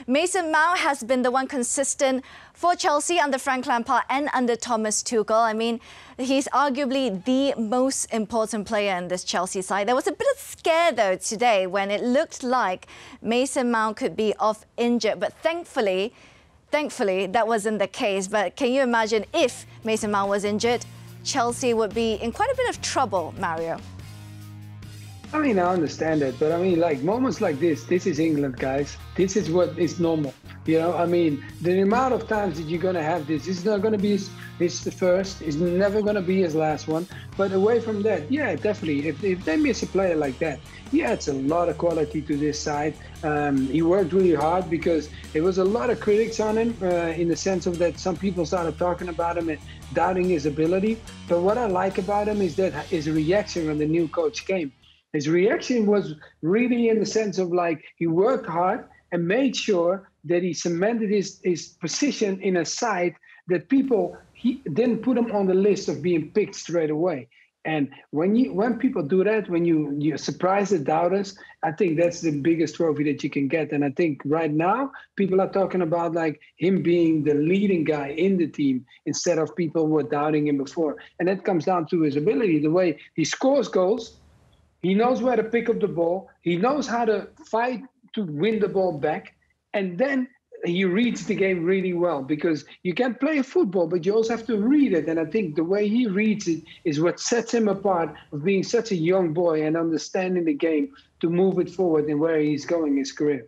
Mason Mount has been the one consistent for Chelsea under Frank Lampard and under Thomas Tuchel. I mean, he's arguably the most important player in this Chelsea side. There was a bit of scare, though, today when it looked like Mason Mount could be off injured. But thankfully, that wasn't the case. But can you imagine if Mason Mount was injured, Chelsea would be in quite a bit of trouble, Mario? I mean, I understand it, but I mean, like moments like this is England, guys. This is what is normal. You know, I mean, the amount of times that you're going to have this is not going to be his first. It's never going to be his last one. But away from that, yeah, definitely. If they miss a player like that, he adds a lot of quality to this side. He worked really hard because there was a lot of critics on him in the sense of that some people started talking about him and doubting his ability. But what I like about him is that his reaction when the new coach came. His reaction was really in the sense of like he worked hard and made sure that he cemented his position in a side that he didn't put him on the list of being picked straight away. And when people do that, when you surprise the doubters, I think that's the biggest trophy that you can get. And I think right now people are talking about like him being the leading guy in the team instead of people who were doubting him before. And that comes down to his ability, the way he scores goals. He knows where to pick up the ball. He knows how to fight to win the ball back. And then he reads the game really well because you can play football, but you also have to read it. And I think the way he reads it is what sets him apart of being such a young boy and understanding the game to move it forward and where he's going in his career.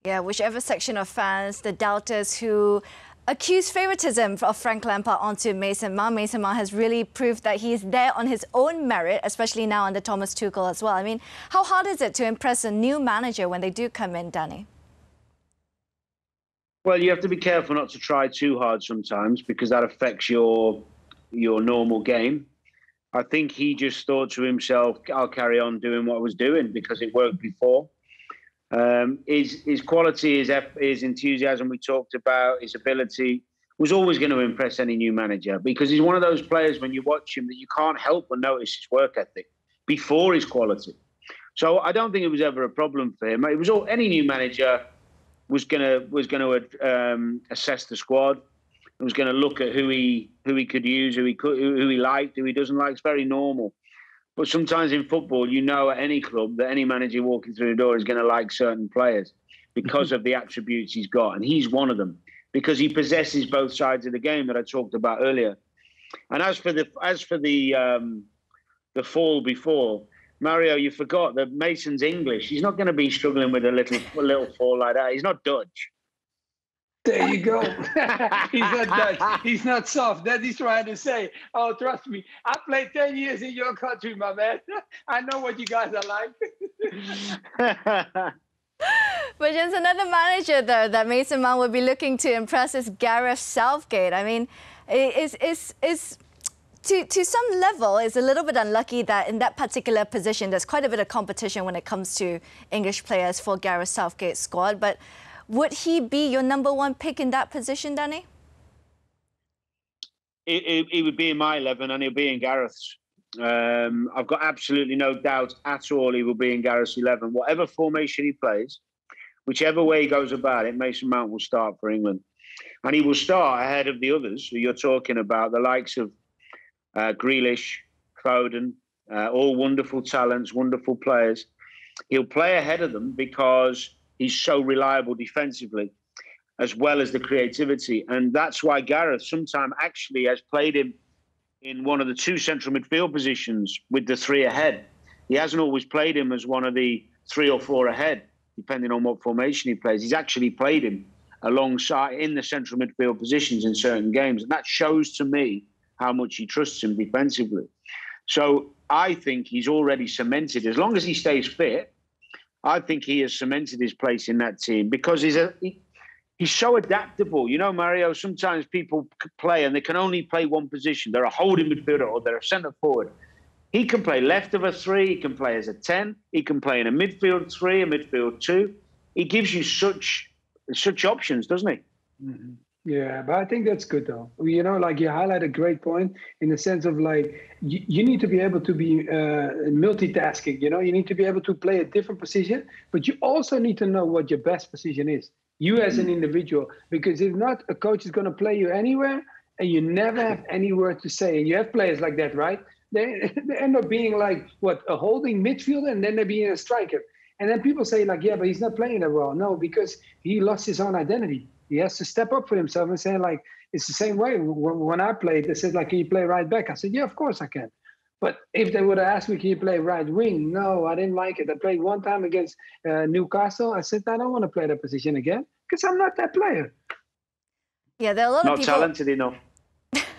Yeah, whichever section of fans, the doubters who accused favoritism of Frank Lampard onto Mason Mount. Mason Mount has really proved that he is there on his own merit, especially now under Thomas Tuchel as well. I mean, how hard is it to impress a new manager when they do come in, Danny? Well, you have to be careful not to try too hard sometimes because that affects your normal game. I think he just thought to himself, I'll carry on doing what I was doing because it worked before. His quality, his enthusiasm we talked about, his ability was always going to impress any new manager because he's one of those players when you watch him that you can't help but notice his work ethic before his quality. So I don't think it was ever a problem for him. It was any new manager was going to assess the squad. Was going to look at who he could use, who he liked, who he doesn't like. It's very normal. But sometimes in football, you know at any club that any manager walking through the door is going to like certain players because of the attributes he's got. And he's one of them because he possesses both sides of the game that I talked about earlier. And as for the fall before, Mario, you forgot that Mason's English. He's not going to be struggling with a little fall like that. He's not Dutch. There you go. He's not Dutch. He's not soft. That he's trying to say. Oh, trust me. I played 10 years in your country, my man. I know what you guys are like. But there's another manager, though, that Mason Mount would be looking to impress is Gareth Southgate. I mean, to some level, it's a little bit unlucky that in that particular position, there's quite a bit of competition when it comes to English players for Gareth Southgate's squad. But would he be your #1 pick in that position, Danny? He would be in my 11 and he'll be in Gareth's. I've got absolutely no doubt at all he will be in Gareth's 11. Whatever formation he plays, whichever way he goes about it, Mason Mount will start for England. And he will start ahead of the others who you're talking about, the likes of Grealish, Foden, all wonderful talents, wonderful players. He'll play ahead of them because he's so reliable defensively, as well as the creativity. And that's why Gareth sometimes actually has played him in one of the 2 central midfield positions with the 3 ahead. He hasn't always played him as one of the 3 or 4 ahead, depending on what formation he plays. He's actually played him alongside in the central midfield positions in certain games. And that shows to me how much he trusts him defensively. So I think he's already cemented, as long as he stays fit, I think he has cemented his place in that team because he's so adaptable. You know, Mario, sometimes people play and they can only play one position. They're a holding midfielder or they're a centre forward. He can play left of a 3. He can play as a 10. He can play in a midfield 3, a midfield 2. He gives you such options, doesn't he? Mm-hmm. Yeah, but I think that's good, though. You know, like you highlight a great point in the sense of like you need to be able to be multitasking. You know, you need to be able to play a different position, but you also need to know what your best position is. You as an individual, because if not, a coach is going to play you anywhere, and you never have any word to say. And you have players like that, right? They end up being like what, a holding midfielder, and then they're being a striker. And then people say like, yeah, but he's not playing that well. No, because he lost his own identity. He has to step up for himself and say like, it's the same way. When I played, they said like, can you play right back? I said, yeah, of course I can. But if they would have asked me, can you play right wing? No, I didn't like it. I played one time against Newcastle. I said, I don't want to play that position again because I'm not that player. Yeah, there are a lot of people... Not talented enough.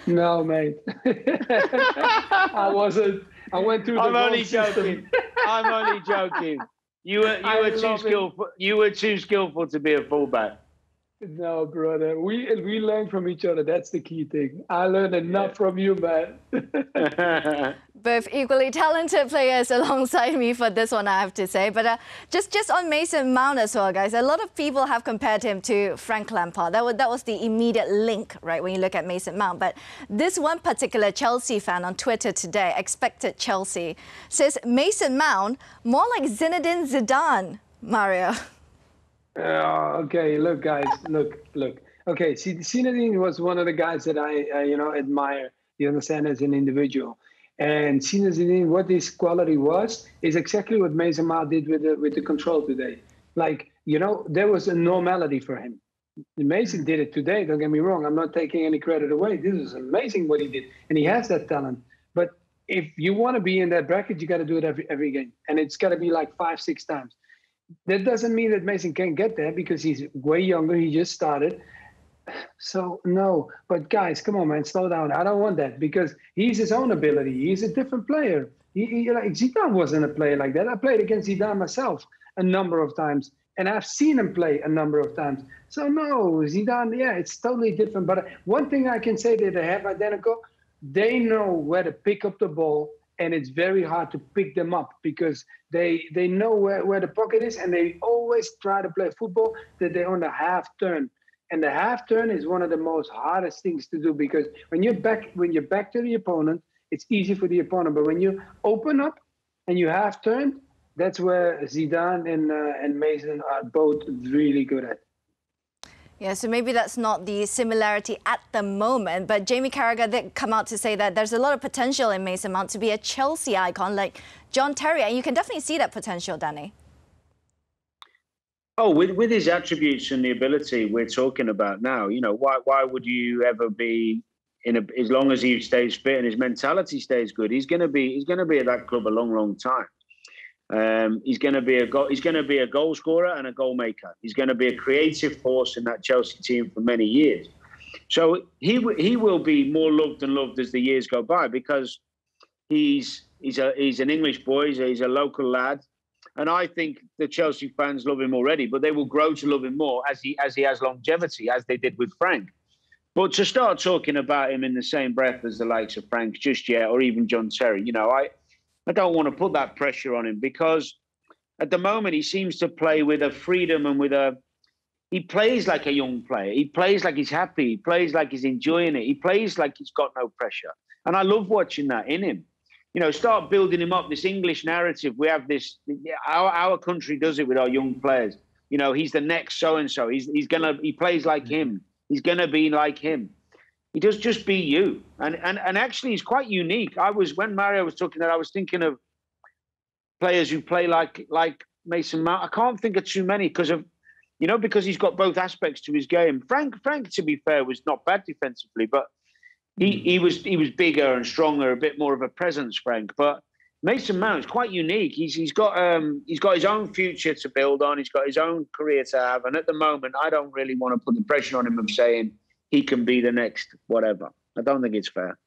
No, mate. I wasn't. I went through the I'm only joking. I'm only joking. You were too skillful. You were too skillful to be a fullback. No, brother. We learn from each other. That's the key thing. I learned enough from you, man. Both equally talented players alongside me for this one, I have to say. But just on Mason Mount as well, guys. A lot of people have compared him to Frank Lampard. That was the immediate link, right, when you look at Mason Mount. But this one particular Chelsea fan on Twitter today, Expected Chelsea, says Mason Mount more like Zinedine Zidane, Mario. Okay, look, guys, look. Okay, Zinedine was one of the guys that I admire. You understand, as an individual. And Zinedine, what his quality was, is exactly what Mason Mount did with the control today. Like, there was a normality for him. Mason did it today. Don't get me wrong. I'm not taking any credit away. This is amazing what he did, and he has that talent. But if you want to be in that bracket, you got to do it every game, and it's got to be like 5-6 times. That doesn't mean that Mason can't get there because he's way younger. He just started. So, no. But, guys, come on, man. Slow down. I don't want that because he's his own ability. He's a different player. Like Zidane wasn't a player like that. I played against Zidane myself a number of times, and I've seen him play a number of times. So, no, Zidane, yeah, it's totally different. But one thing I can say that they have identical, they know where to pick up the ball, and it's very hard to pick them up because they know where the pocket is, and they always try to play football that they're on the half turn. And the half turn is one of the most hardest things to do because when you're back to the opponent, it's easy for the opponent. But when you open up and you half turn, that's where Zidane and Mason are both really good at. Yeah, so maybe that's not the similarity at the moment, but Jamie Carragher did come out to say that there's a lot of potential in Mason Mount to be a Chelsea icon like John Terry, and you can definitely see that potential, Danny. Oh, with his attributes and the ability we're talking about now, why would you ever be as long as he stays fit and his mentality stays good, he's going to be at that club a long, long time. He's going to be a goal scorer and a goal maker. He's going to be a creative force in that Chelsea team for many years. So he will be more loved as the years go by because he's an English boy. He's a local lad, and I think the Chelsea fans love him already. But they will grow to love him more as he has longevity, as they did with Frank. But to start talking about him in the same breath as the likes of Frank just yet, or even John Terry, I don't want to put that pressure on him because at the moment he seems to play with a freedom and he plays like a young player. He plays like he's happy. He plays like he's enjoying it. He plays like he's got no pressure. And I love watching that in him. Start building him up, this English narrative. We have this, our country does it with our young players. He's the next so-and-so. He plays like him. He's going to be like him. He does just be you. And actually, he's quite unique. When Mario was talking that, I was thinking of players who play like Mason Mount. I can't think of too many because he's got both aspects to his game. Frank, to be fair, was not bad defensively, but he was bigger and stronger, a bit more of a presence, Frank. But Mason Mount is quite unique. He's got his own future to build on. He's got his own career to have. And at the moment, I don't really want to put the pressure on him of saying he can be the next whatever. I don't think it's fair.